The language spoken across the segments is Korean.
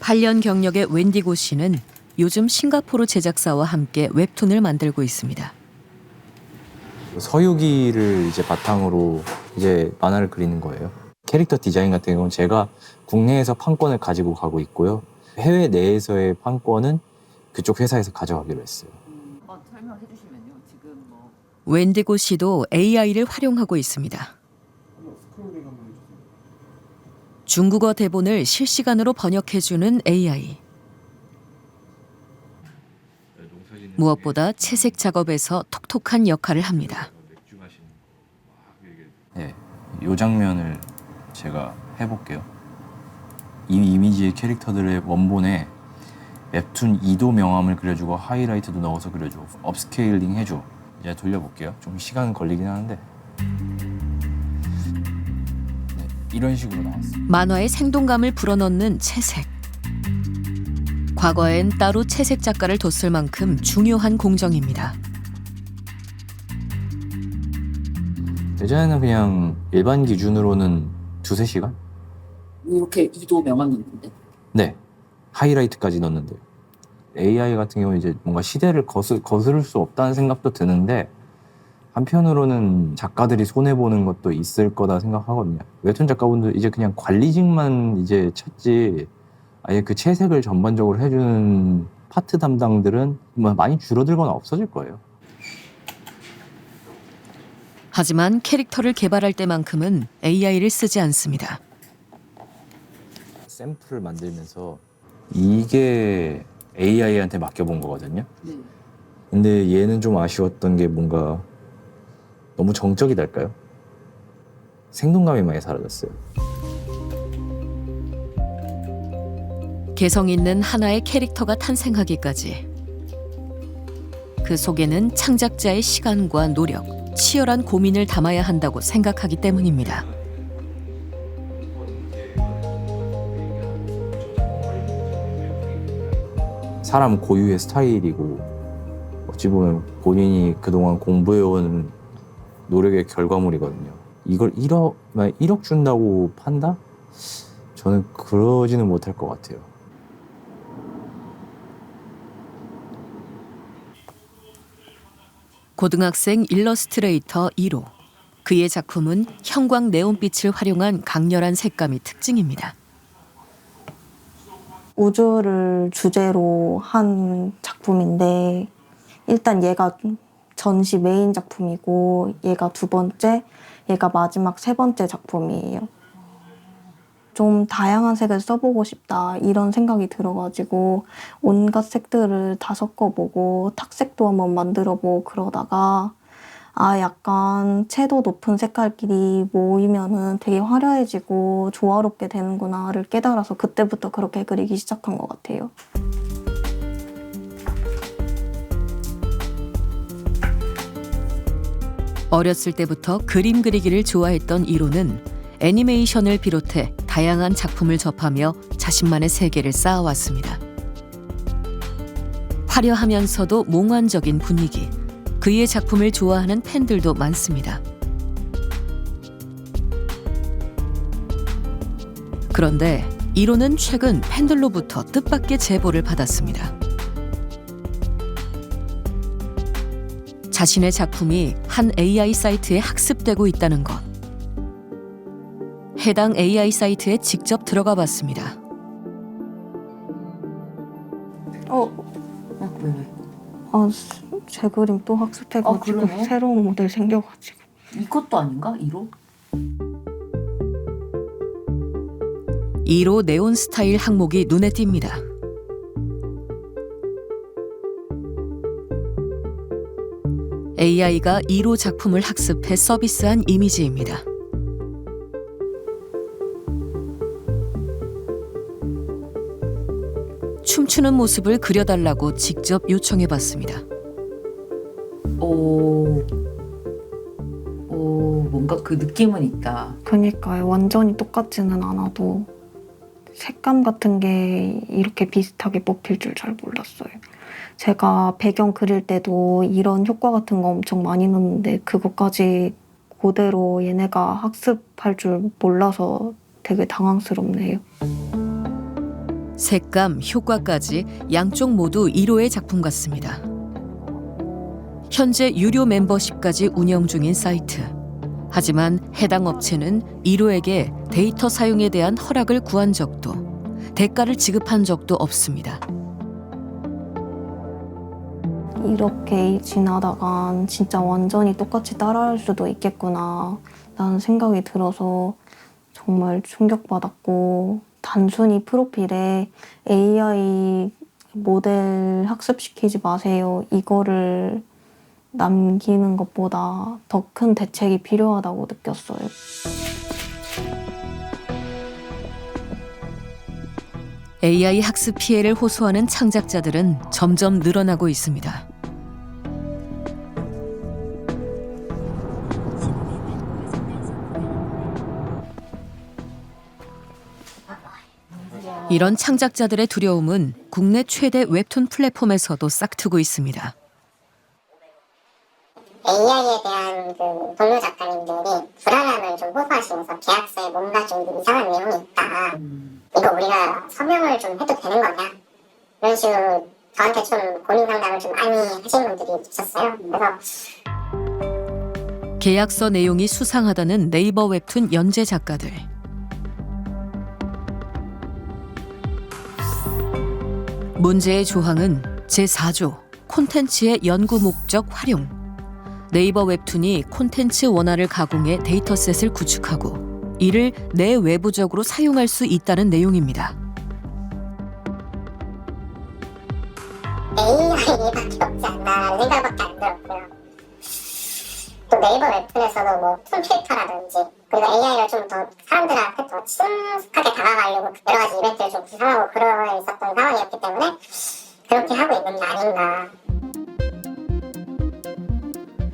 8년 경력의 웬디고 씨는 요즘 싱가포르 제작사와 함께 웹툰을 만들고 있습니다. 서유기를 이제 바탕으로 이제 만화를 그리는 거예요. 캐릭터 디자인 같은 경우는 제가 국내에서 판권을 가지고 가고 있고요. 해외 내에서의 판권은 그쪽 회사에서 가져가기로 했어요. 설명해 주시면요. 지금 뭐 웬디고 씨도 AI를 활용하고 있습니다. 중국어 대본을 실시간으로 번역해주는 AI. 무엇보다 채색 작업에서 톡톡한 역할을 합니다. 네, 이 장면을 제가 해볼게요. 이 이미지의 캐릭터들의 원본에 웹툰 2도 명암을 그려주고 하이라이트도 넣어서 그려줘. 업스케일링 해줘. 이제 돌려볼게요. 좀 시간 걸리긴 하는데. 네, 이런 식으로 나왔어요. 만화의 생동감을 불어넣는 채색. 과거엔 따로 채색 작가를 뒀을 만큼 중요한 공정입니다. 예전에는 그냥 일반 기준으로는 2~3시간? 이렇게 2도 명함 있는데. 네. 하이라이트까지 넣는데요. AI 같은 경우는 이제 뭔가 시대를 거스를 수 없다는 생각도 드는데 한편으로는 작가들이 손해보는 것도 있을 거다 생각하거든요. 웹툰 작가분들 이제 그냥 관리직만 이제 찾지 아예 그 채색을 전반적으로 해주는 파트 담당들은 많이 줄어들거나 없어질 거예요. 하지만 캐릭터를 개발할 때만큼은 AI를 쓰지 않습니다. 샘플을 만들면서 이게 AI한테 맡겨본 거거든요. 네. 근데 얘는 좀 아쉬웠던 게 뭔가 너무 정적이달까요? 생동감이 많이 사라졌어요. 개성 있는 하나의 캐릭터가 탄생하기까지 그 속에는 창작자의 시간과 노력, 치열한 고민을 담아야 한다고 생각하기 때문입니다. 사람 고유의 스타일이고 어찌 보면 본인이 그동안 공부해온 노력의 결과물이거든요. 이걸 1억 준다고 판다? 저는 그러지는 못할 것 같아요. 고등학생 일러스트레이터 1호. 그의 작품은 형광 네온빛을 활용한 강렬한 색감이 특징입니다. 우주를 주제로 한 작품인데 일단 얘가 전시 메인 작품이고 얘가 2번째, 얘가 마지막 3번째 작품이에요. 좀 다양한 색을 써보고 싶다 이런 생각이 들어가지고 온갖 색들을 다 섞어보고 탁색도 한번 만들어보고 그러다가 약간 채도 높은 색깔끼리 모이면은 되게 화려해지고 조화롭게 되는구나를 깨달아서 그때부터 그렇게 그리기 시작한 것 같아요. 어렸을 때부터 그림 그리기를 좋아했던 1호는 애니메이션을 비롯해 다양한 작품을 접하며 자신만의 세계를 쌓아왔습니다. 화려하면서도 몽환적인 분위기, 그의 작품을 좋아하는 팬들도 많습니다. 그런데 1호는 최근 팬들로부터 뜻밖의 제보를 받았습니다. 자신의 작품이 한 AI 사이트에 학습되고 있다는 것. 해당 AI 사이트에 직접 들어가 봤습니다. 왜? 제 그림 또 학습해가지고 그러네. 새로운 모델 생겨가지고. 이것도 아닌가? 1호? 1호 네온 스타일 항목이 눈에 띕니다. AI가 1호 작품을 학습해 서비스한 이미지입니다. 춤추는 모습을 그려달라고 직접 요청해봤습니다. 뭔가 그 느낌은 있다. 그러니까요. 완전히 똑같지는 않아도 색감 같은 게 이렇게 비슷하게 뽑힐 줄 잘 몰랐어요. 제가 배경 그릴 때도 이런 효과 같은 거 엄청 많이 넣는데 그것까지 그대로 얘네가 학습할 줄 몰라서 되게 당황스럽네요. 색감, 효과까지 양쪽 모두 1호의 작품 같습니다. 현재 유료 멤버십까지 운영 중인 사이트. 하지만 해당 업체는 1호에게 데이터 사용에 대한 허락을 구한 적도, 대가를 지급한 적도 없습니다. 이렇게 지나다간 진짜 완전히 똑같이 따라할 수도 있겠구나 라는 생각이 들어서 정말 충격받았고, 단순히 프로필에 AI 모델 학습시키지 마세요 이거를 남기는 것보다 더 큰 대책이 필요하다고 느꼈어요. AI 학습 피해를 호소하는 창작자들은 점점 늘어나고 있습니다. 이런 창작자들의 두려움은 국내 최대 웹툰 플랫폼에서도 싹트고 있습니다. AI에 대한 그 동료 작가님들이 불안함을 좀 호소하시면서 계약서에 뭔가 좀 이상한 내용이 있다. 이거 우리가 서명을 좀 해도 되는 거냐? 이런 식으로 저한테 좀 고민 상담을 좀 많이 하시는 분들이 있었어요. 그래서 계약서 내용이 수상하다는 네이버 웹툰 연재 작가들. 문제의 조항은 제4조 콘텐츠의 연구 목적 활용. 네이버 웹툰이 콘텐츠 원화를 가공해 데이터셋을 구축하고 이를 내외부적으로 사용할 수 있다는 내용입니다. AI밖에 없지 않나라는 생각밖에 안 들었고요. 또 네이버 웹툰에서도 뭐 툰필터라든지 그리고 AI를 좀 더 사람들한테 더 친숙하게 다가가려고 여러 가지 이벤트를 좀 구상하고 그러고 있었던 상황이었기 때문에 그렇게 하고 있는 게 아닌가.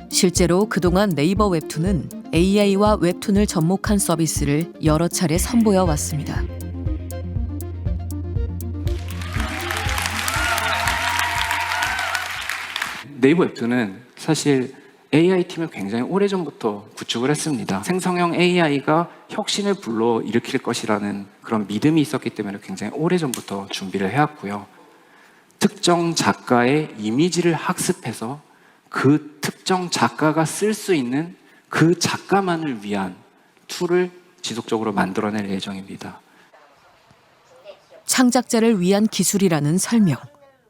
실제로 그동안 네이버 웹툰은 AI와 웹툰을 접목한 서비스를 여러 차례 선보여 왔습니다. 네이버 웹툰은 사실 AI팀을 굉장히 오래전부터 구축을 했습니다. 생성형 AI가 혁신을 불러일으킬 것이라는 그런 믿음이 있었기 때문에 굉장히 오래전부터 준비를 해왔고요. 특정 작가의 이미지를 학습해서 그 특정 작가가 쓸 수 있는 그 작가만을 위한 툴을 지속적으로 만들어낼 예정입니다. 창작자를 위한 기술이라는 설명.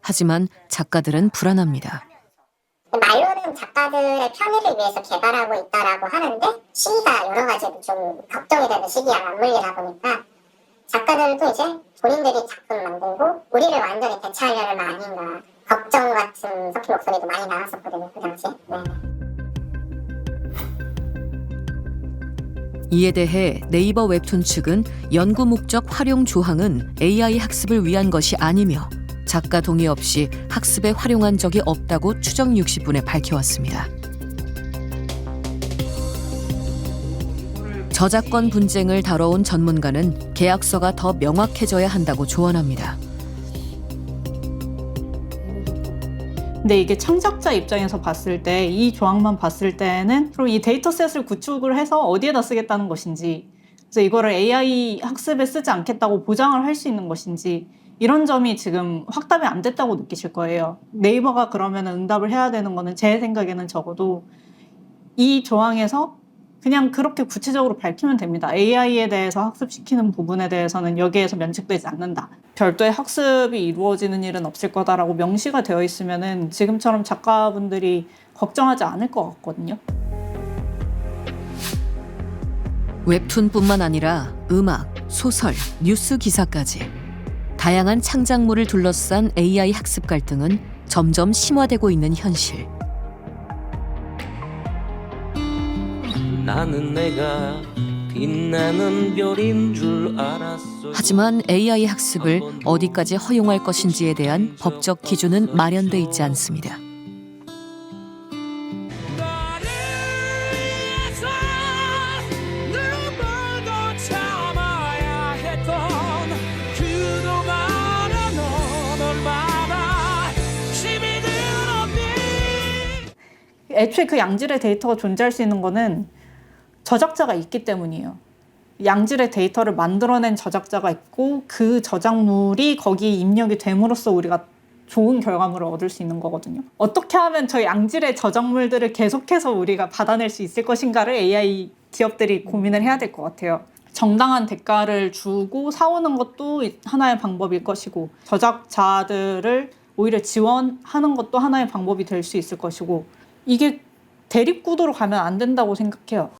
하지만 작가들은 불안합니다. 말로는 작가들의 편의를 위해서 개발하고 있다라고 하는데 시기가 여러 가지로 좀 걱정이 되는 시기와 맞물리다 보니까 작가들도 이제 본인들이 작품 만들고 우리를 완전히 대체하려는 거 아닌가 걱정 같은 섞인 목소리도 많이 나왔었거든요, 그 당시에. 네. 이에 대해 네이버 웹툰 측은 연구 목적 활용 조항은 AI 학습을 위한 것이 아니며 작가 동의 없이 학습에 활용한 적이 없다고 추정 60분에 밝혀왔습니다. 저작권 분쟁을 다뤄온 전문가는 계약서가 더 명확해져야 한다고 조언합니다. 근데 이게 창작자 입장에서 봤을 때 이 조항만 봤을 때는 그럼 이 데이터셋을 구축을 해서 어디에다 쓰겠다는 것인지, 그래서 이거를 AI 학습에 쓰지 않겠다고 보장을 할 수 있는 것인지, 이런 점이 지금 확답이 안 됐다고 느끼실 거예요. 네이버가 그러면 응답을 해야 되는 거는 제 생각에는 적어도 이 조항에서 그냥 그렇게 구체적으로 밝히면 됩니다. AI에 대해서 학습시키는 부분에 대해서는 여기에서 면책되지 않는다. 별도의 학습이 이루어지는 일은 없을 거다라고 명시가 되어 있으면은 지금처럼 작가분들이 걱정하지 않을 것 같거든요. 웹툰뿐만 아니라 음악, 소설, 뉴스 기사까지 다양한 창작물을 둘러싼 AI 학습 갈등은 점점 심화되고 있는 현실. 나는 내가 빛나는 별인 줄 알았어. 하지만 AI 학습을 어디까지 허용할 것인지에 대한 법적 기준은 마련돼 있지 않습니다. 애초에 그 양질의 데이터가 존재할 수 있는 거는 저작자가 있기 때문이에요. 양질의 데이터를 만들어낸 저작자가 있고 그 저작물이 거기에 입력이 됨으로써 우리가 좋은 결과물을 얻을 수 있는 거거든요. 어떻게 하면 저 양질의 저작물들을 계속해서 우리가 받아낼 수 있을 것인가를 AI 기업들이 고민을 해야 될 것 같아요. 정당한 대가를 주고 사오는 것도 하나의 방법일 것이고 저작자들을 오히려 지원하는 것도 하나의 방법이 될 수 있을 것이고 이게 대립구도로 가면 안 된다고 생각해요.